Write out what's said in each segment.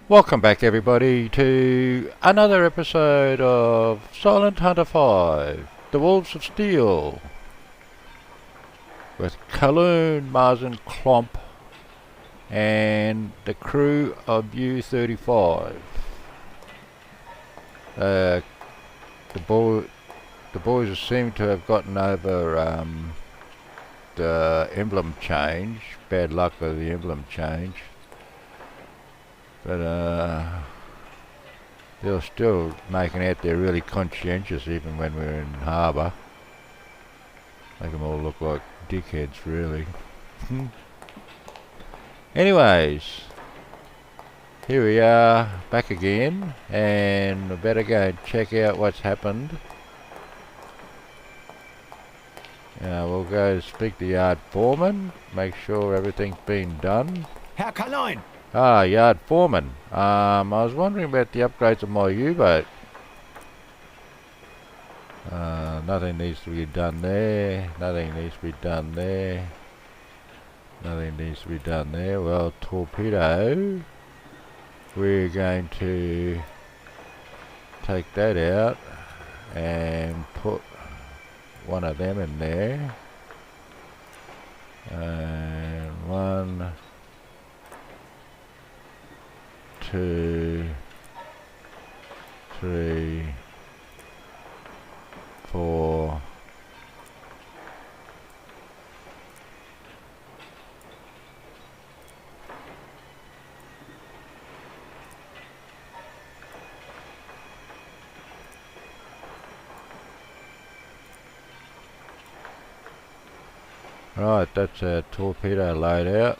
Welcome back everybody to another episode of Silent Hunter 5, The Wolves of Steel, with Kaloon, Mars and Klomp and the crew of U-35. The boys seem to have gotten over the emblem change, bad luck with the emblem change. But they're still making out they're really conscientious even when we're in harbour. Make them all look like dickheads really. Anyways, here we are back again, and we better go and check out what's happened. We'll go speak to Yard Foreman, make sure everything's been done. Herr Kaloin! Ah, Yard Foreman. I was wondering about the upgrades of my U-boat. Nothing needs to be done there. Nothing needs to be done there. Nothing needs to be done there. Well, torpedo. We're going to take that out and put one of them in there. And 1, 2, 3, 4. Right, that's a torpedo loadout.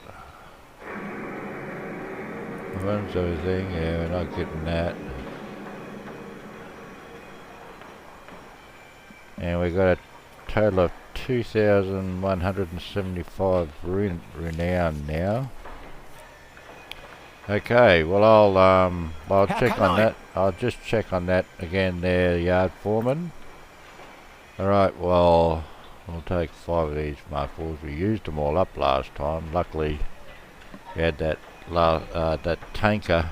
Runs everything, yeah, we're not getting that. And we got a total of 2,175 renown now. Okay, well I'll check on that. I'll just check on that again there, Yard Foreman. Alright, well, we'll take 5 of these Mark IVs. We used them all up last time. Luckily, we had that tanker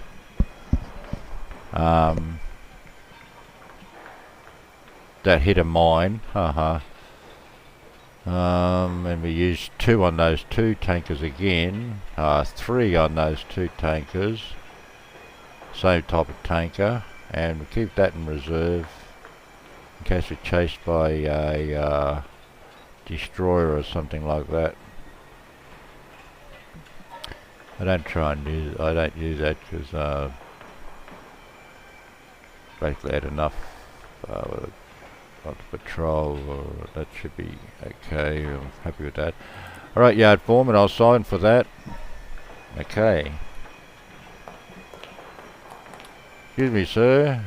that hit a mine, and we used 2 on those 2 tankers again, 3 on those 2 tankers, same type of tanker, and we keep that in reserve in case we're chased by a destroyer or something like that. I don't use that because basically I had enough with the patrol, or that should be okay. I'm happy with that. Alright, Yard Foreman, I'll sign for that. Okay. Excuse me, sir.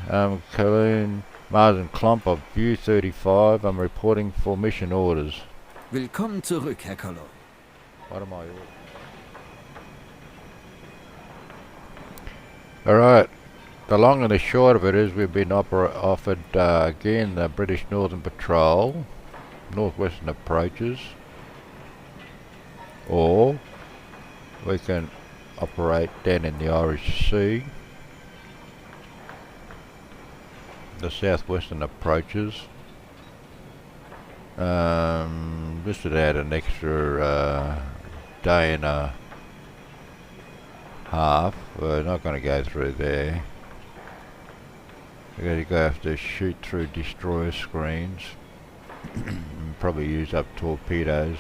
Kaloon, Mars and Klomp of U-35. I'm reporting for mission orders. Willkommen zurück, Herr Kaloin. What am I ordering? Alright, the long and the short of it is we've been offered again the British Northern Patrol, northwestern approaches, or we can operate down in the Irish Sea, the southwestern approaches. This would add an extra day and a half. We're not going to go through there. We're going to have to shoot through destroyer screens and probably use up torpedoes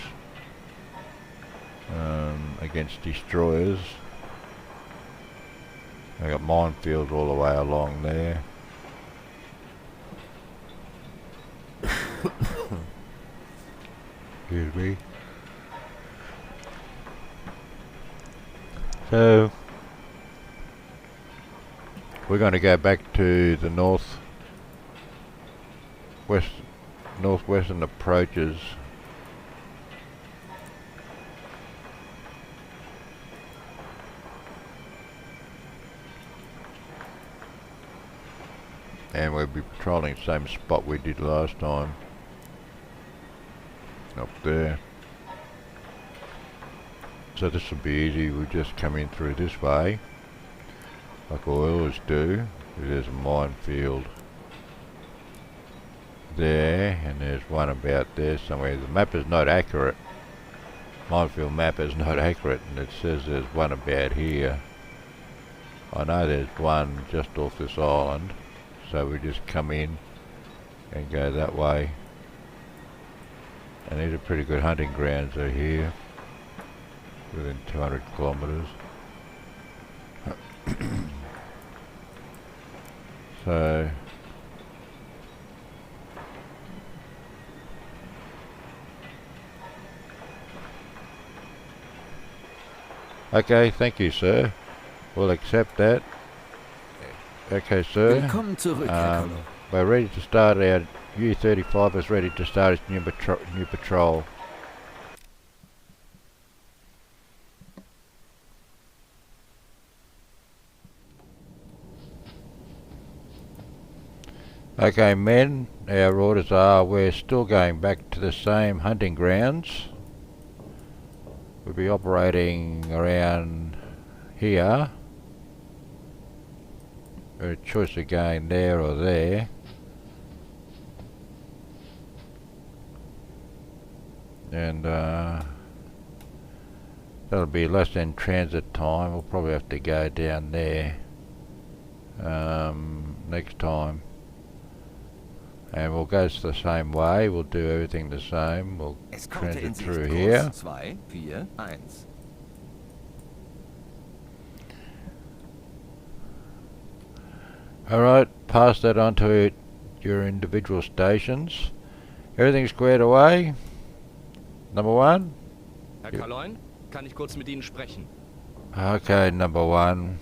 against destroyers. We've got minefields all the way along there. Excuse me. So we're going to go back to the northwestern approaches. And we'll be patrolling the same spot we did last time. Up there. So this will be easy, we'll just come in through this way. like I always do. There's a minefield there, and there's one about there somewhere. The map is not accurate. Minefield map is not accurate, and it says there's one about here. I know there's one just off this island, so we just come in and go that way. And these are pretty good hunting grounds are here, within 200 kilometres. So okay, thank you, sir. We'll accept that. Okay, sir. Willkommen zurück, Herr Colonel. We're ready to start. Our U-35 is ready to start its new patrol. Okay, men, our orders are we're still going back to the same hunting grounds. We'll be operating around here. A choice of going there or there. And that'll be less than transit time. We'll probably have to go down there next time. And we'll go the same way. We'll do everything the same. We'll transit through here. 2, 4, 1. Alright, pass that on to your individual stations. Everything's squared away. Number 1. Herr Kaloin, kann ich kurz mit Ihnen sprechen? Okay, number 1.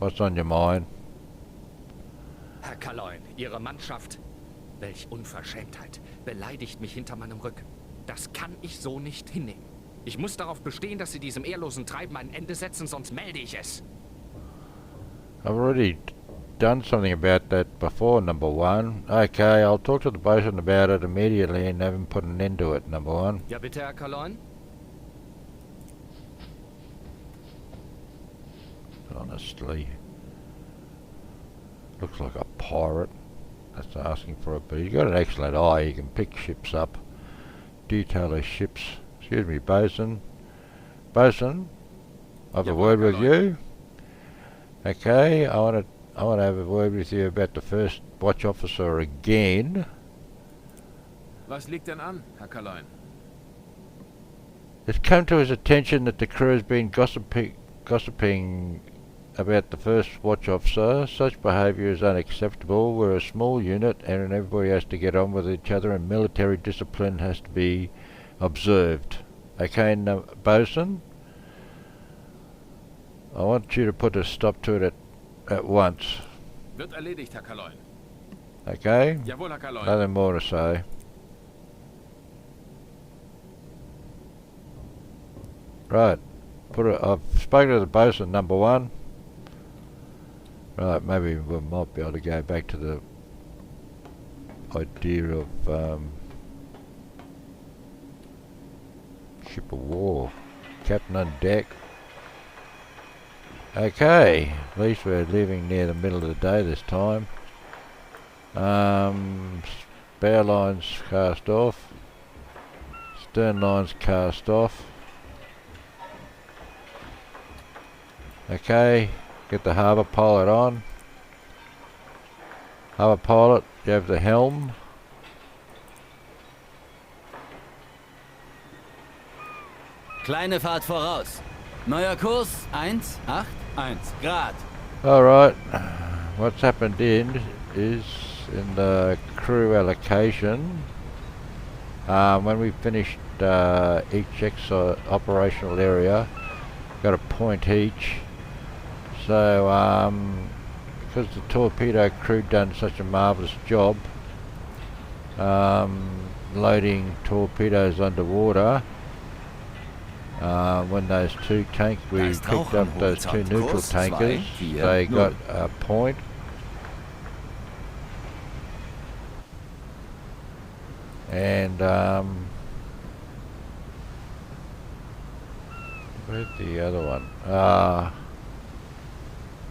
What's on your mind? Herr Kaloin, Ihre Mannschaft. Welch Unverschämtheit. Beleidigt mich hinter meinem Rücken. Das kann ich so nicht hinnehmen. Ich muss darauf bestehen, dass Sie diesem ehrlosen Treiben ein Ende setzen, sonst melde ich es. I've already done something about that before, number 1. Okay, I'll talk to the bosun about it immediately and have him put an end to it, number 1. Ja bitte, Herr Kaloin? Honestly. Looks like a pirate. That's asking for it, but he's got an excellent eye. He can pick ships up, detail his ships. Excuse me, bosun. Bosun, I have a word with you. Okay, I want to have a word with you about the first watch officer again. Was liegt denn an, Herr Kaloin? It's come to his attention that the crew has been gossiping about the first watch officer. Such behaviour is unacceptable. We're a small unit and everybody has to get on with each other and military discipline has to be observed. Okay, bosun? I want you to put a stop to it at once. Wird erledigt, Herr Kaloin. Okay? Jawohl, Herr Kaloin. Nothing more to say. Right. I've spoken to the bosun, number 1. Right, maybe we might be able to go back to the idea of ship of war. Captain on deck. Okay, at least we're leaving near the middle of the day this time. Bow lines cast off. Stern lines cast off. Okay, get the harbour pilot on. Harbour pilot, you have the helm. Kleine Fahrt voraus. Neuer Kurs 181 Grad. Alright, what's happened is in the crew allocation, when we finished each operational area, got a point each. So because the torpedo crew done such a marvellous job loading torpedoes underwater, when those two tanks, we picked up those two neutral tankers, they got a point. And where's the other one?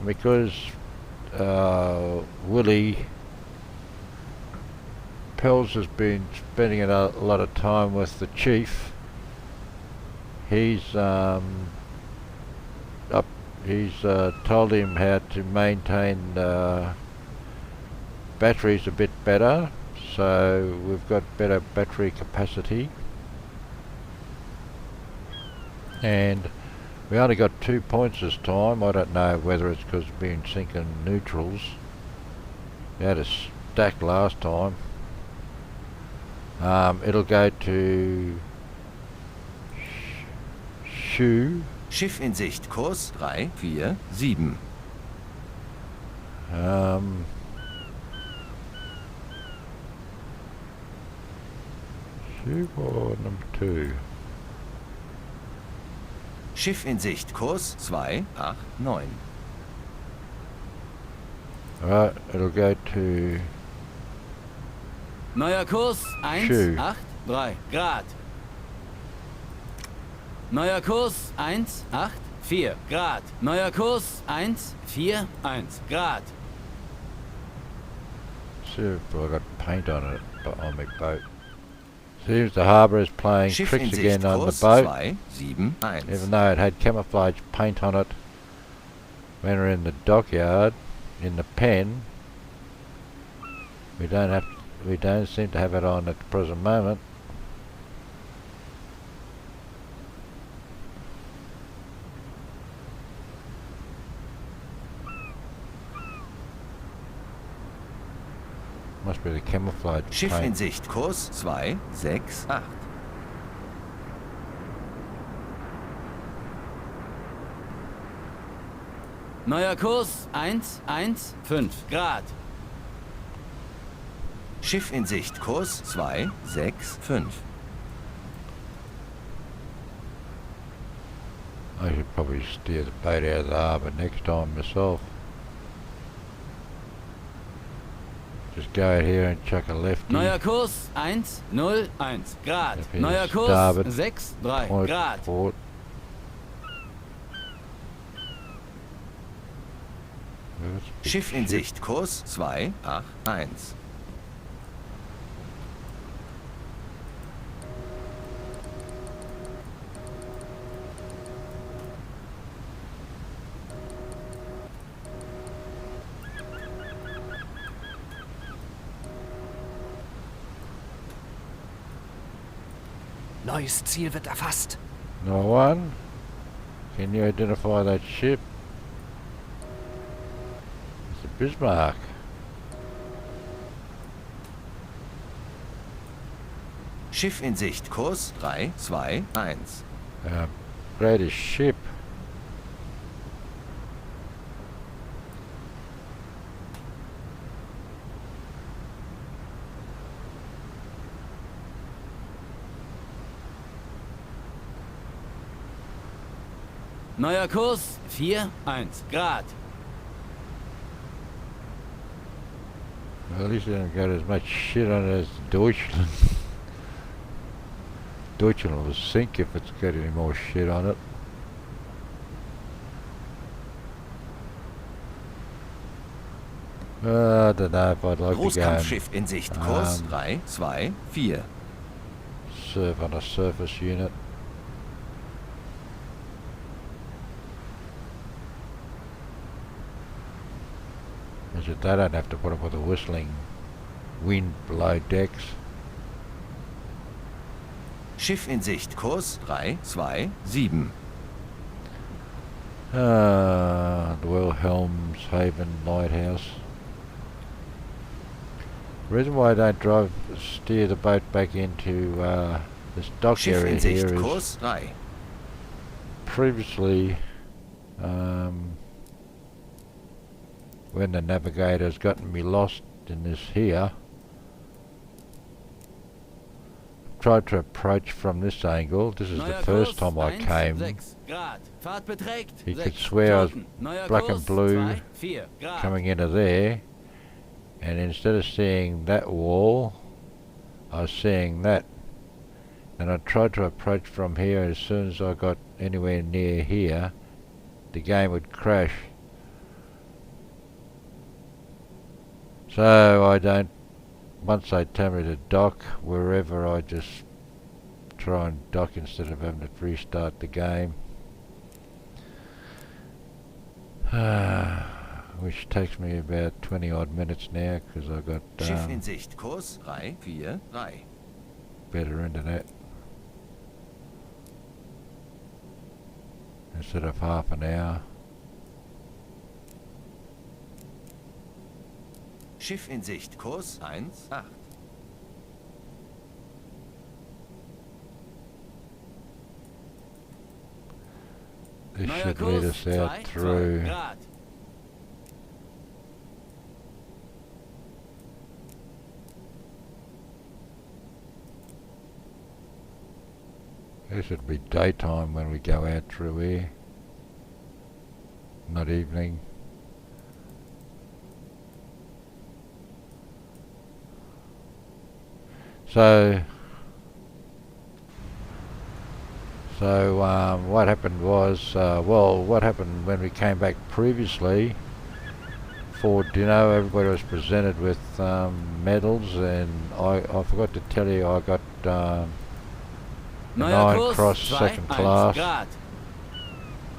because Willie Pels has been spending a lot of time with the chief. He's told him how to maintain batteries a bit better, so we've got better battery capacity, and we only got 2 points this time. I don't know whether it's because we've been sinking neutrals. We had a stack last time. It'll go to Scheau. Schiff in Sicht, Kurs 347. Scheau or number 2? Schiff in Sicht, Kurs 289. Alright, it'll go to Neuer Kurs Scheau. 183 Grad. Neuer Kurs 184 Grad. Neuer Kurs 141 Grad. See if I got paint on it, on my boat. Seems the harbour is playing Schiff in tricks Sicht, again on the Kurs boat, 271. even though it had camouflage paint on it when we were in the dockyard, in the pen. We don't seem to have it on at the present moment. Must be the camouflage Schiff in paint. Sicht, Kurs 268. Neuer Kurs 115 Grad. Schiff in Sicht, Kurs 265. I should probably steer the boat out of the harbour next time myself. Just go out here and chuck a lefty. Neuer Kurs 101 Grad. If he's Neuer Kurs starboard, 63 point Grad. port. Schiff in Sicht, Kurs 281. Neues Ziel wird erfasst. No one? Can you identify that ship? It's a Bismarck. Schiff in Sicht, Kurs 321. British ship. Neuer Kurs 41 Grad. Well, at least it hasn't got as much shit on it as Deutschland. Deutschland will sink if it's got any more shit on it. I don't know if I'd like to go and Großkampfschiff in Sicht, Kurs 324. surf on a surface unit. They don't have to put up with the whistling wind below decks. Schiff in Sicht, Kurs 327. The Wilhelmshaven Lighthouse. The reason why I don't steer the boat back into this dock Schiff area in here Sicht, is Kurs 3. previously when the navigator's gotten me lost in this here, tried to approach from this angle. This is the first time I came. He could swear I was black and blue coming into there, and instead of seeing that wall, I was seeing that. And I tried to approach from here. As soon as I got anywhere near here, the game would crash. So I don't, once they tell me to dock wherever, I just try and dock instead of having to restart the game. Which takes me about 20 odd minutes now because I've got Schiff in Sicht. Kurs 343. better internet instead of half an hour. Schiff in Sicht. Kurs 18. This should lead us out through. This should be daytime when we go out through here, not evening. So what happened was, well, what happened when we came back previously for dinner, everybody was presented with medals, and I forgot to tell you I got 9 cross second class.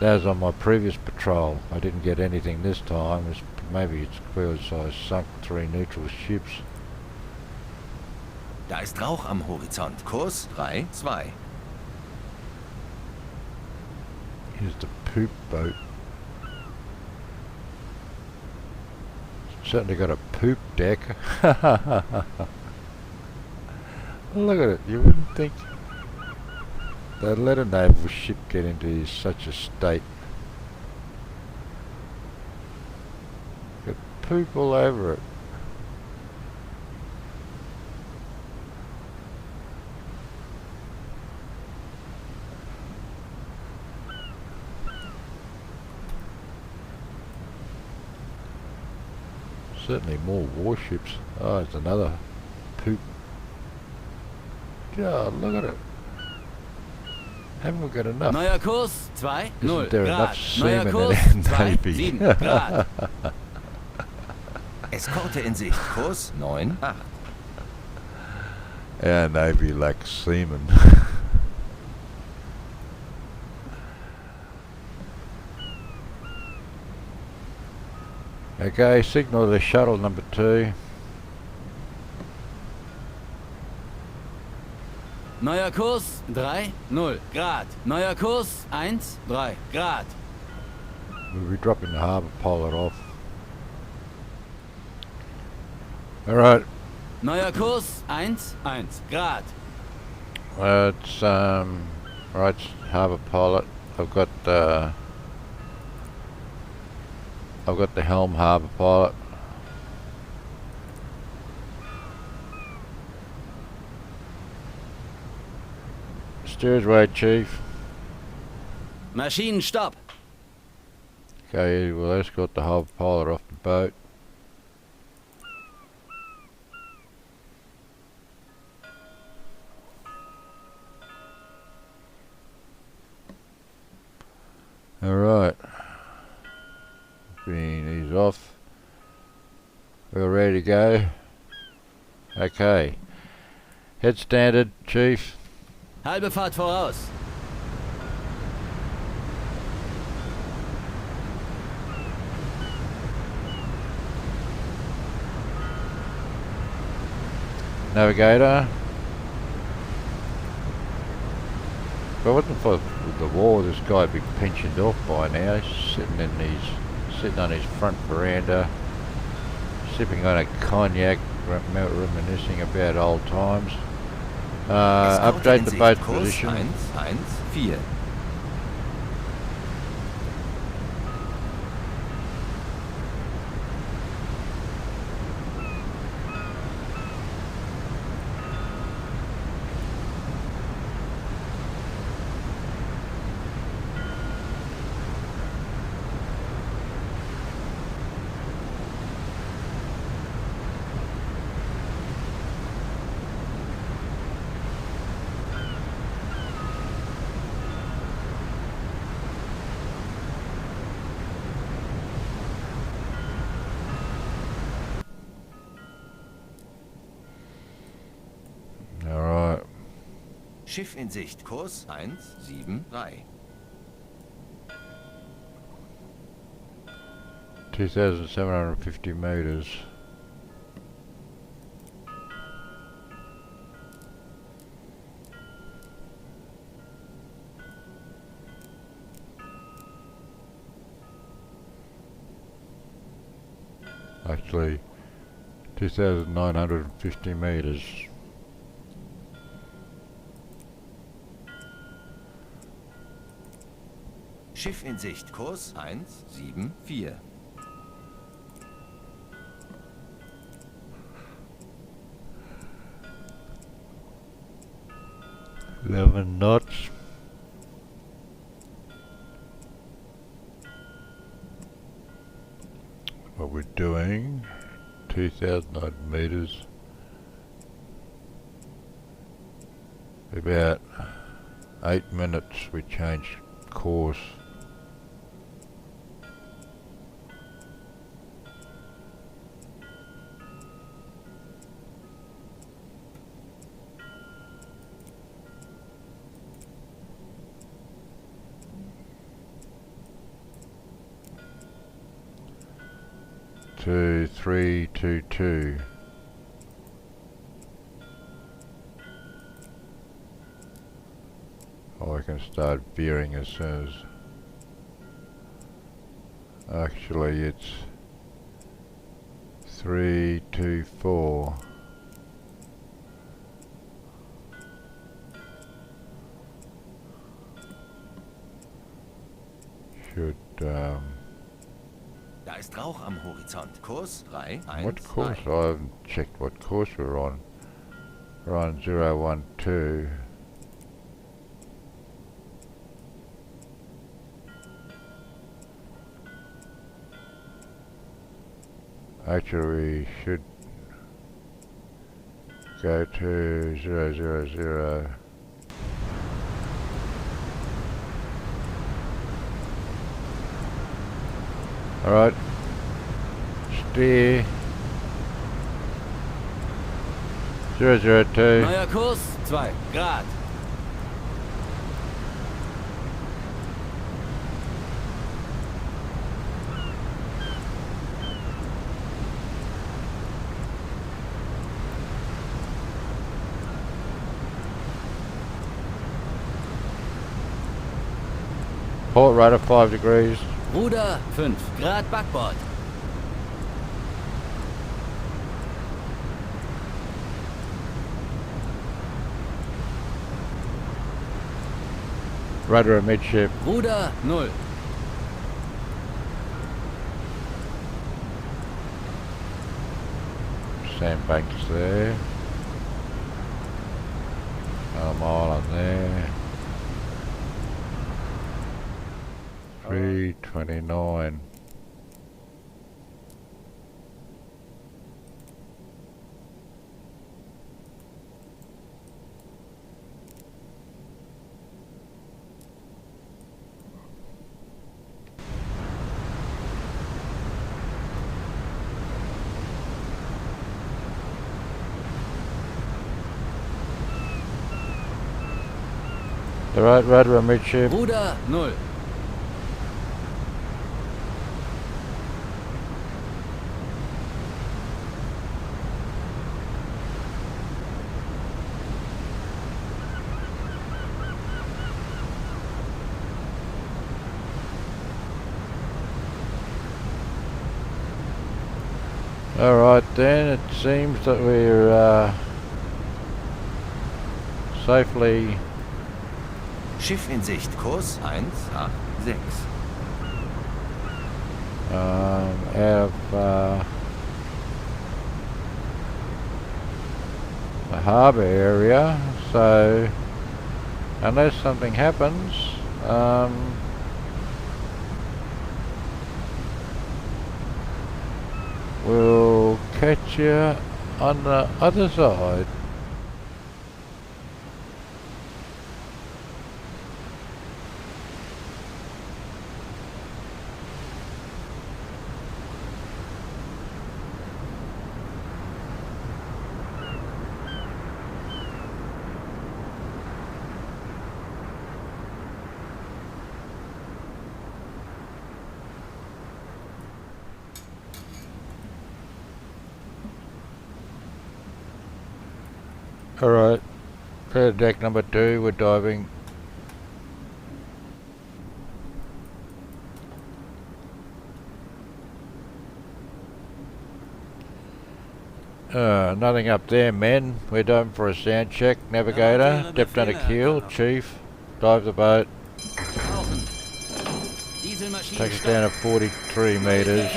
That was on my previous patrol. I didn't get anything this time. Maybe it's because I sunk 3 neutral ships. Da ist Rauch am Horizont. Kurs 32. Here's the poop boat. Certainly got a poop deck. Look at it. You wouldn't think they'd let a naval ship get into such a state. Got poop all over it. Certainly more warships. Oh, it's another poop. God, look at it. Haven't we got enough? Neuer Kurs 2, 0 Isn't there enough Grad. Neuer seamen Kurs in 2, Navy? 7 Grad. Eskorte in Sicht. Kurs 98. Our Navy lacks seamen. Okay, signal the shuttle number 2. Neuer Kurs 3, 0 Grad. Neuer Kurs 1, 3 Grad. We'll be dropping the harbour pilot off. Alright, Neuer Kurs 1, 1 Grad. it's right, harbour pilot. I've got the helm harbour pilot. Steers way, Chief. Maschinen stopp. Okay, we'll escort the harbour pilot off the boat. Alright. He's off. We're ready to go. Okay. Head standard, Chief. Halbe Fahrt voraus. Navigator. If it wasn't for the war, this guy would be pensioned off by now. He's sitting on his front veranda, sipping on a cognac, reminiscing about old times. Update the boat position. 114. Schiff in Sicht. Kurs 173. 2,750 meters. Actually, 2,950 meters. Schiff in Sicht. Kurs 174. 11 knots. What we're doing, 2,000 odd meters, about 8 minutes we change course. To 322. Oh, I can start veering as soon as. Actually, it's 324. Should Da ist Rauch am Horizont. Kurs 313. what course? I haven't checked what course we're on. We're on 012. Actually, we should go to 000. Alright, steer 002. Neuer Kurs 2 Grad. Port rudder 5 degrees. Ruder 5 Grad Backbord. Rudder amidship. Ruder 0. Sandbanks there. A mile on there. 329. The right rudder amidship. Ruder 0. Alright then, it seems that we're safely Schiff in Sicht. Kurs 186. out of the harbour area, so unless something happens, we'll catch you on the other side. Alright, clear deck number 2, we're diving. Nothing up there, men. We're diving for a sound check. Navigator, depth under keel, chief, dive the boat. Take us down to 43 meters.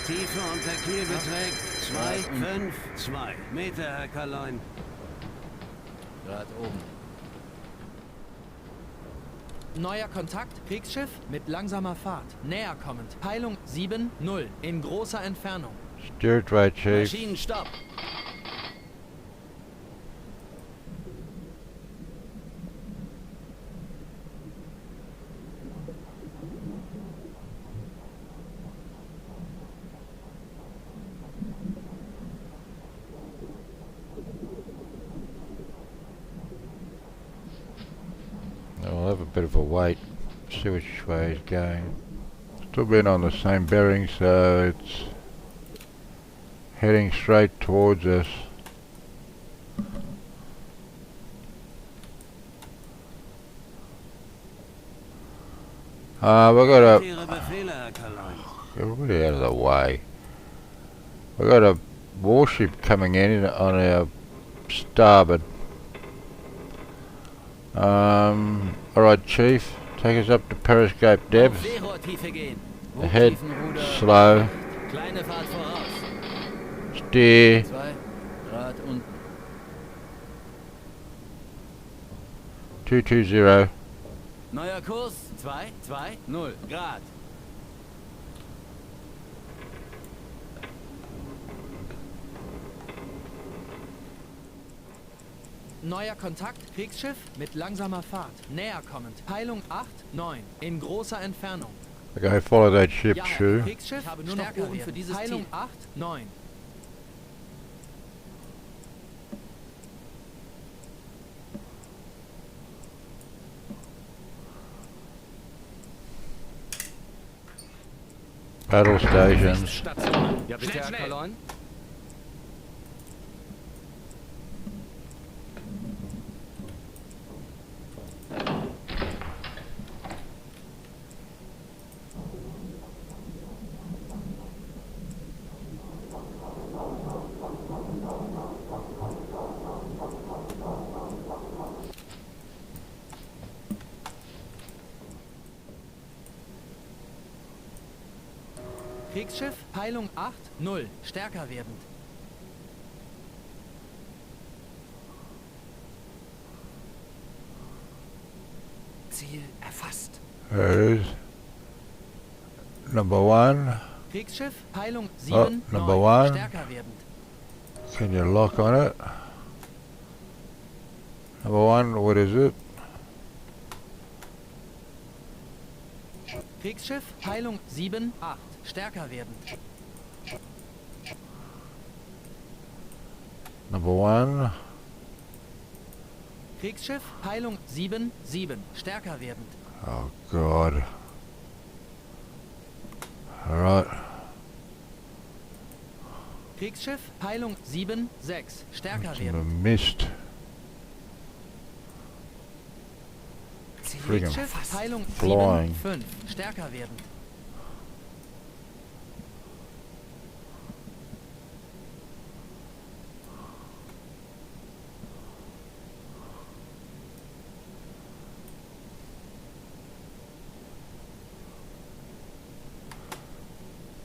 Tiefe unter Kiel beträgt 252 Meter, Herr Kaloin. Grad oben. Neuer Kontakt, Kriegsschiff mit langsamer Fahrt. Näher kommend. Peilung 7-0 in großer Entfernung. Steer it right, chief. Maschinenstopp. I'll have a bit of a wait, see which way it's going. Still been on the same bearing, so it's heading straight towards us. We've got Ihre Befehle, Herr Kaloin. get really out of the way. We've got a warship coming in on our starboard. Alright, chief, take us up to periscope depth. Seerohrtiefe gehen. Ahead, Hochtiefenruder. slow, Kleine Fahrt voraus. steer, 2 Grad unten. 220. Neuer Kurs 220 Grad. Neuer Kontakt, Kriegsschiff mit langsamer Fahrt. Näher kommend. Peilung 8-9 in großer Entfernung. Okay, follow that ship, Ja, Scheau. Kriegsschiff, habe nur noch Ohren für dieses Peilung 8-9. Battle stations. Station. Ja, bitte, Schnell, Herr schnell. Kaloin. Kriegsschiff, Peilung 8-0, stärker werdend. Ziel erfasst. There's number 1. Kriegsschiff, Peilung Oh, 7-9, number 1. stärker werdend. Can you lock on it? Number 1, what is it? Kriegsschiff, Peilung 7-8, stärker werdend. Number 1. Kriegsschiff, Peilung 7-7, stärker werdend. Oh God. Alright. Kriegsschiff, Peilung 7-6, stärker It's in the werdend. mist. Friggin' Kriegsschiff, Peilung flying. 7-5, stärker werdend.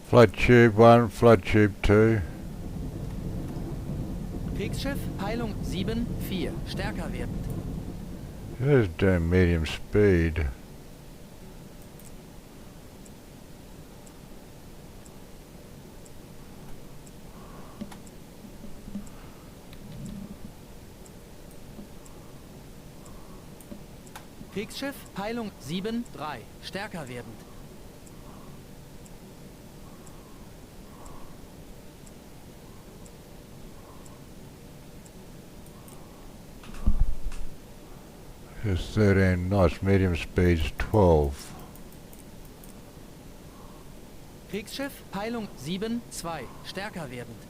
Flood tube 1, flood tube 2. Kriegsschiff, Peilung 7-4, stärker werdend. There's doing medium speed. Kriegsschiff, Peilung 7-3, stärker werdend. There's 13 knots, medium speed's 12. Kriegsschiff, Peilung 7-2, stärker werdend.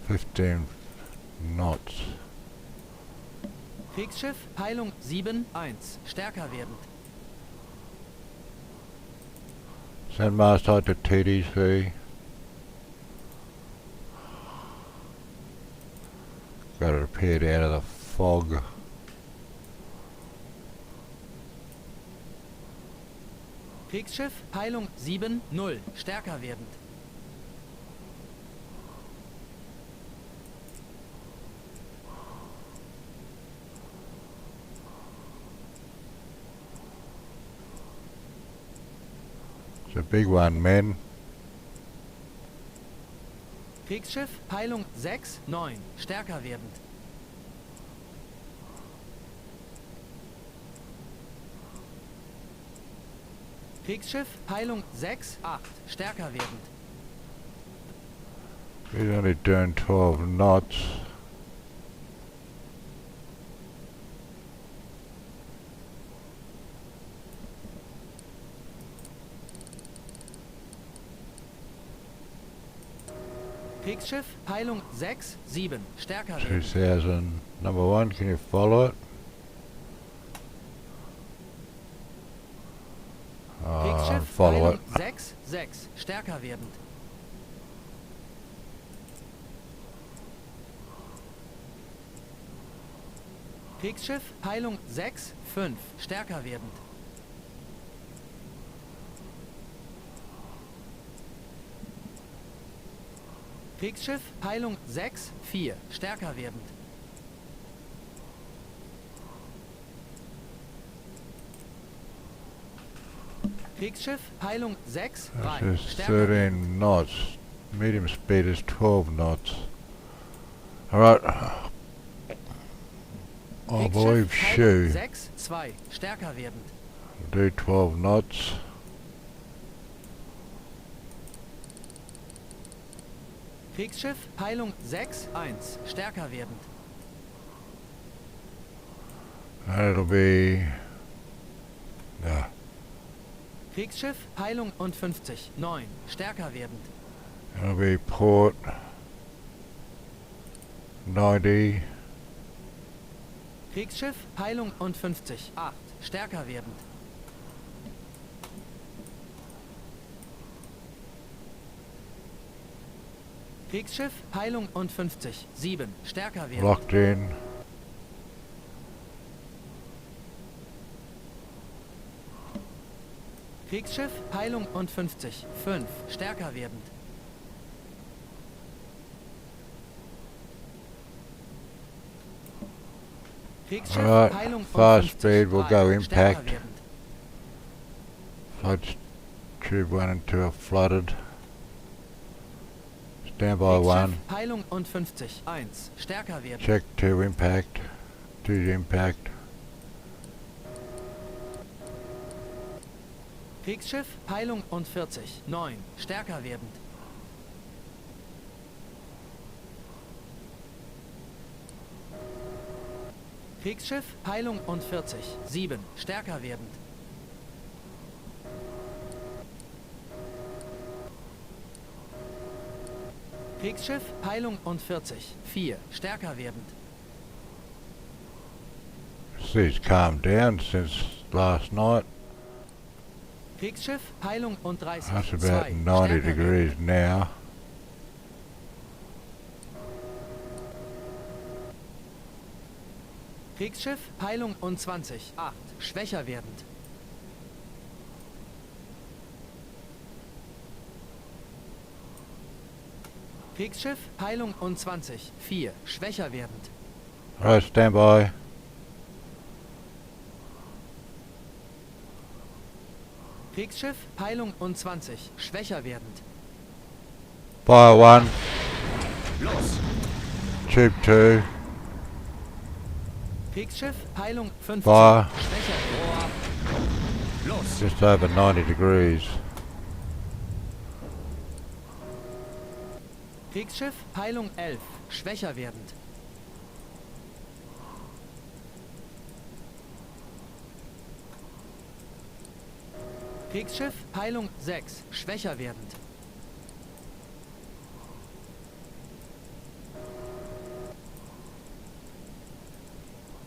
15 knots. Kriegsschiff, Peilung 7-1, stärker werdend. Send master to TDC. Got it appeared out of the fog. Kriegsschiff, Peilung 7-0, stärker werdend. It's a big one, men. Kriegsschiff, Peilung 6-9, stärker werdend. Kriegsschiff, Peilung 6-8, stärker werdend. He's only doing 12 knots. Kriegsschiff, Peilung 6-7, stärker werdend. 2000. Number 1, can you follow it? Kriegsschiff, Follow Peilung it. 6-6, stärker werdend. Kriegsschiff, Peilung 6-5, stärker werdend. Kriegsschiff, Peilung 6-4, stärker werdend. Kriegsschiff, Peilung 6-3, This is stärker werdend. 13 knots. Medium speed is 12 knots. Alright. I believe Scheau Peilung 6-2, stärker werdend. do 12 knots. Kriegsschiff, Peilung 6-1, stärker werdend. And it'll be... Yeah. Kriegsschiff, Peilung und 50, 9, stärker werdend. It'll be port 90. Kriegsschiff, Peilung und 50, 8, stärker werdend. Kriegsschiff, Peilung und 50, 7, stärker werdend. Locked in. Kriegsschiff, Peilung und 50, 5, stärker werdend. Kriegsschiff, Alright, Peilung fast und 50, speed will 3, go stärker impact. werdend. Floods tube 1 and 2 are flooded. Standby Kriegsschiff, 1. Peilung und 50, 1, stärker werdend. Check 2 impact. 2's impact. Kriegsschiff, Peilung und 40, 9, stärker werdend. Kriegsschiff, Peilung und 40, 7, stärker werdend. Kriegsschiff, Peilung und 40, 4, stärker werdend. Sea's calmed down since last night. Kriegsschiff, Peilung und 30, That's 2, about 90 stärker degrees werdend. now. Kriegsschiff, Peilung und 20, 8, schwächer werdend. Kriegsschiff, Peilung und 20, 4, schwächer werdend. Alright, standby. Kriegsschiff, Peilung und 20, schwächer werdend. Fire 1. Los! Tube 2. Kriegsschiff, Peilung 50, Fire. schwächer werdend. Los! Just over 90 degrees. Kriegsschiff, Peilung 11, schwächer werdend. Kriegsschiff, Peilung 6, schwächer werdend.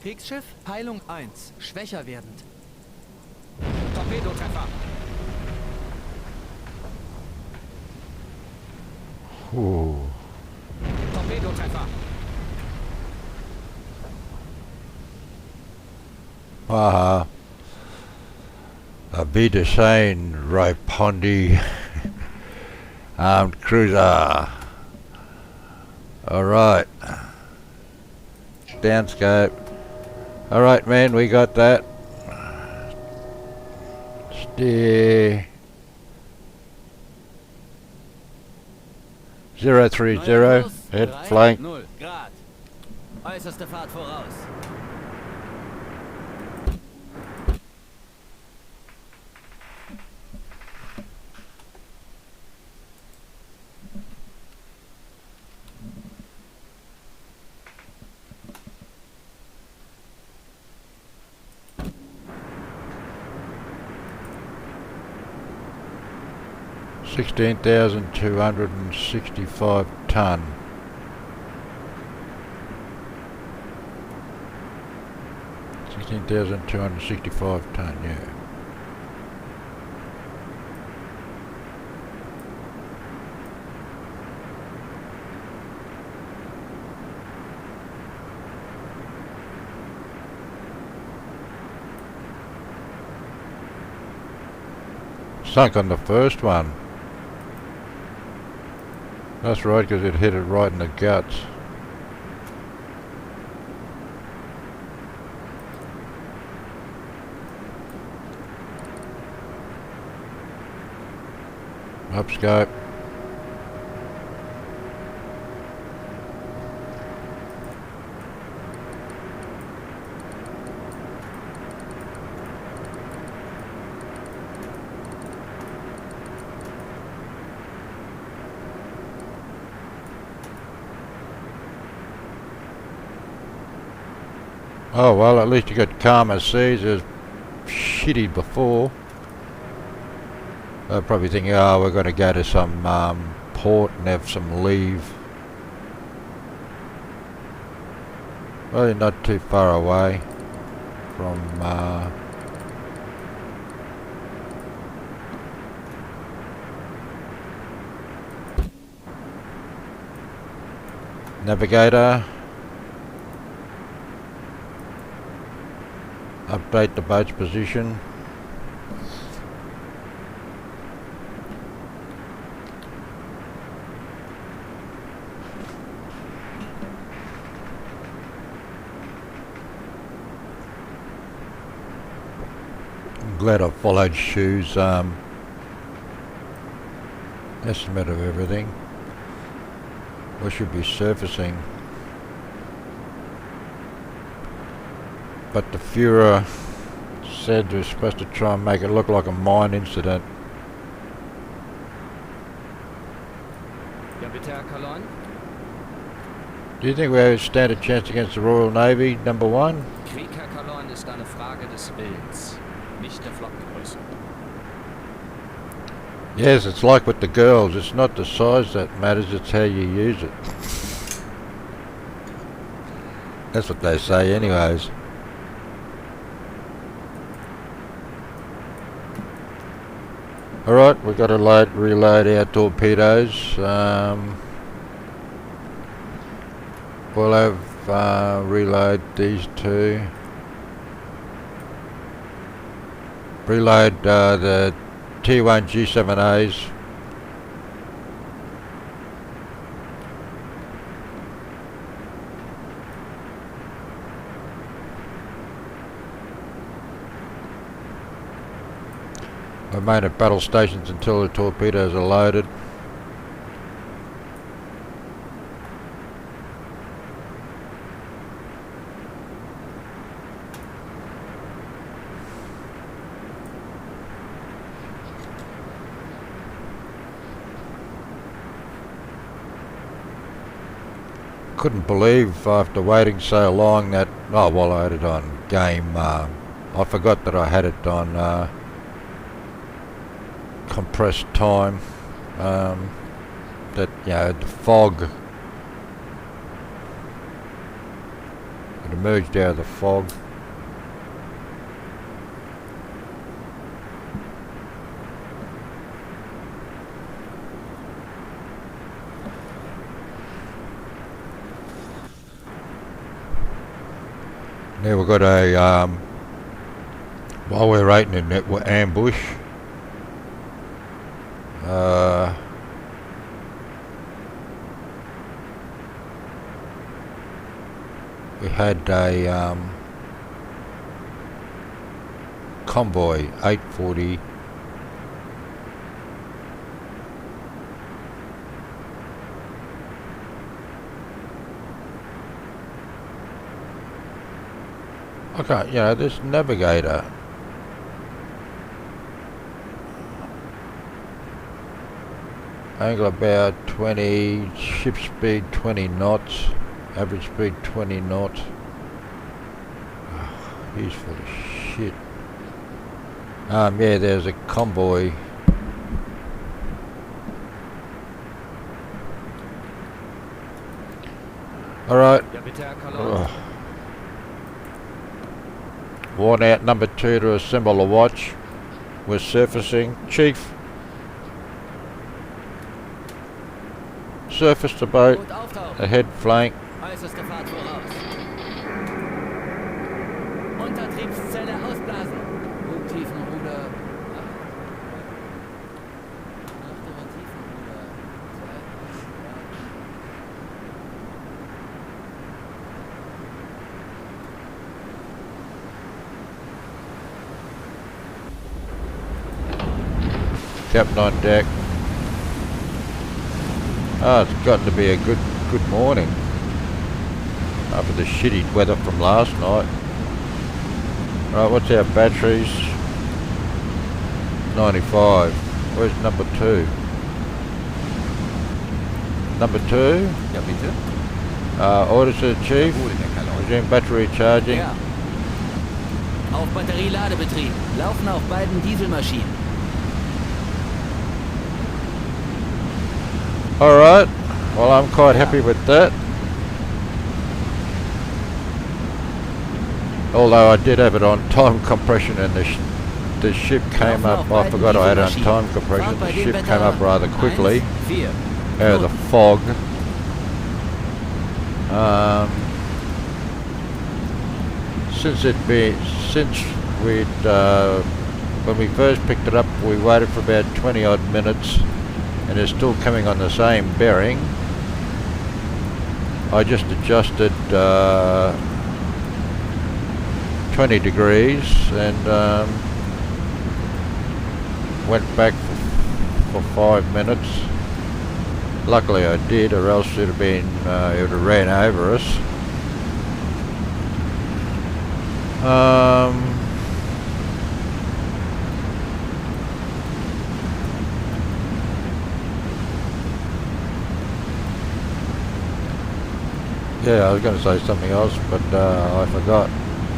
Kriegsschiff, Peilung 1, schwächer werdend. Torpedotreffer. Torpedotreffer. Aha. Wiedersehen, Rawalpindi armed cruiser. Alright. Downscope. Alright, man, we got that. Steer 030, head flank. 0 Grad. Äußerste Fahrt voraus. $16,265 ton. $16,265 ton, yeah. Sunk on the first one. That's right, because it hit it right in the guts. Upscope. Oh well, at least you got calmer seas. It was shitty before. They're probably thinking, oh, we're going to go to some port and have some leave. Well, you're not too far away from navigator. Update the boat's position. I'm glad I followed Schau's estimate of everything. We should be surfacing. But the Führer said we're supposed to try and make it look like a mine incident. Ja, bitte, Herr Kaloin. Do you think we stand a chance against the Royal Navy, number one? Krieg, Herr Kaloin, ist eine Frage des Willens, nicht der Flottengröße. Yes, it's like with the girls. It's not the size that matters, it's how you use it. That's what they say anyways. Alright, we've got to reload our torpedoes. We'll have reload these two. Reload the T1 G7As. Remain at battle stations until the torpedoes are loaded. Couldn't believe after waiting so long that, oh well, I had it on game, I forgot that I had it on compressed time, that, you know, the fog, it emerged out of the fog. Now we've got a, while we're waiting in that ambush, we had a convoy 840 okay, you know, this navigator angle about 20, ship speed 20 knots, average speed 20 knots. Oh, he's full of shit. Yeah, there's a convoy. Alright. Worn out number 2 to assemble a watch. We're surfacing. Chief. Surface the boat. Ahead flank. Äußerste Fahrt voraus. Untertriebszelle ausblasen. Tiefenruder. Achterer Tiefenruder. Captain on deck. Oh, it's gotten to be a good morning after the shitty weather from last night. Right, what's our batteries? 95. Where's number 2? Number 2? Ja, bitte. Orders to the chief. Jawohl, Herr Kalon. Resume battery charging. Ja. Auf Batterieladebetrieb. Laufen auf beiden Dieselmaschinen. Alright, well I'm quite happy with that. Although I did have it on time compression and the ship came up, I forgot I had it on time compression, the ship came up rather quickly out of the fog. When we first picked it up, we waited for about 20 odd minutes and it's still coming on the same bearing. I just adjusted 20 degrees and went back for 5 minutes. Luckily I did, or else it would have ran over us. Yeah, I was going to say something else, but I forgot.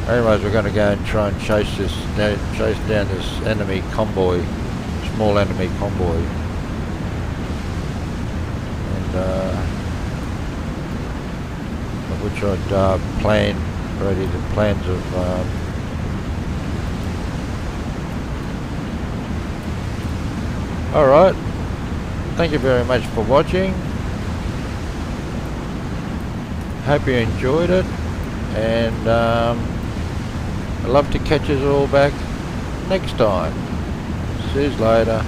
Anyways, we're going to go and try and chase down this enemy convoy, small enemy convoy, and of which I'd ready the plans of. All right. Thank you very much for watching. Hope you enjoyed it, and I'd love to catch us all back next time. See you later.